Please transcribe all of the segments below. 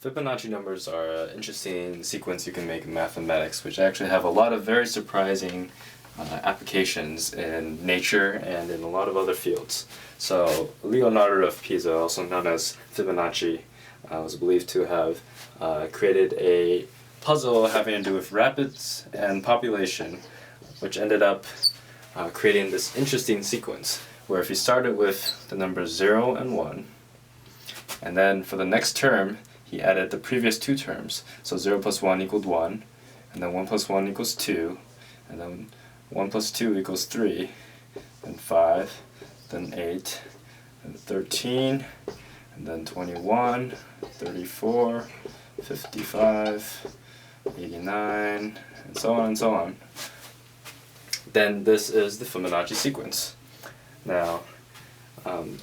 Fibonacci numbers are an interesting sequence you can make in mathematics, which actually have a lot of very surprising applications in nature and in a lot of other fields. So Leonardo of Pisa, also known as Fibonacci, was believed to have created a puzzle having to do with rapids and population, which ended up creating this interesting sequence, where if you started with the numbers 0 and 1, and then for the next term, he added the previous two terms. So 0 plus 1 equaled 1, and then 1 plus 1 equals 2, and then 1 plus 2 equals 3, then 5, then 8, then 13, and then 21, 34, 55, 89, and so on and so on. Then this is the Fibonacci sequence. Now,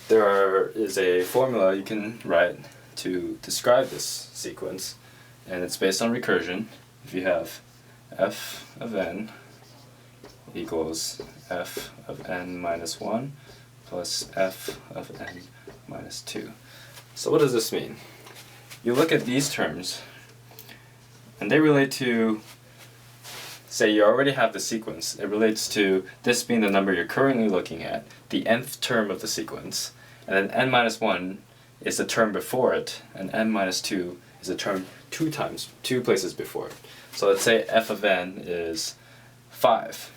there is a formula you can write to describe this sequence, and it's based on recursion. If you have f of n equals f of n minus 1 plus f of n minus 2. So what does this mean? You look at these terms, and they relate to, say you already have the sequence. It relates to this being the number you're currently looking at, the nth term of the sequence, and then n minus 1 is the term before it, and n minus 2 is the term two places before it. So let's say f of n is 5.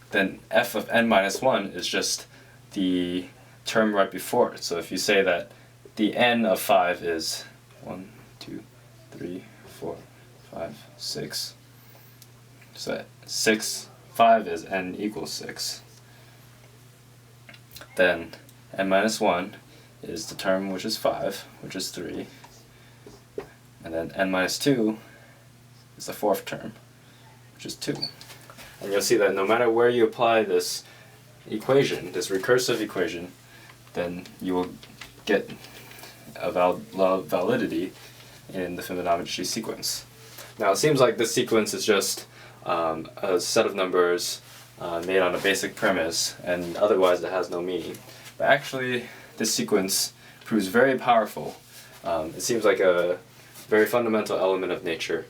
Then f of n minus 1 is just the term right before it. So if you say that the n of 5 is 1, 2, 3, 4, 5, 6, so 5 is n equals 6. Then n minus 1 is the term which is 5, which is 3. And then n minus 2 is the fourth term, which is 2. And you'll see that no matter where you apply this equation, this recursive equation, then you will get a validity in the Fibonacci sequence. Now it seems like this sequence is just a set of numbers made on a basic premise, and otherwise it has no meaning. But actually, this sequence proves very powerful. It seems like a very fundamental element of nature.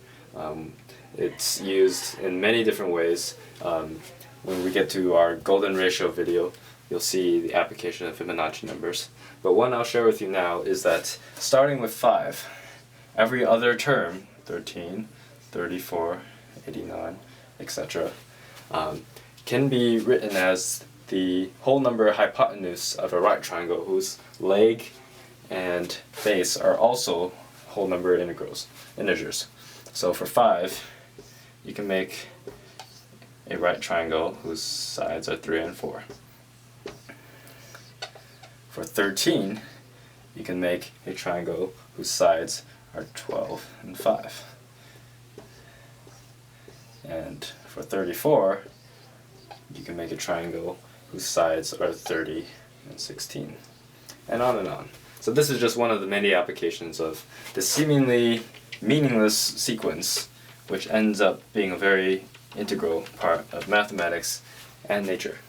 It's used in many different ways. When we get to our golden ratio video, you'll see the application of Fibonacci numbers. But one I'll share with you now is that starting with 5, every other term, 13, 34, 89, etc., can be written as the whole number hypotenuse of a right triangle whose leg and base are also whole number integers. So for 5, you can make a right triangle whose sides are 3 and 4. For 13, you can make a triangle whose sides are 12 and 5. And for 34, you can make a triangle whose sides are 30 and 16. And on and on. So this is just one of the many applications of this seemingly meaningless sequence, which ends up being a very integral part of mathematics and nature.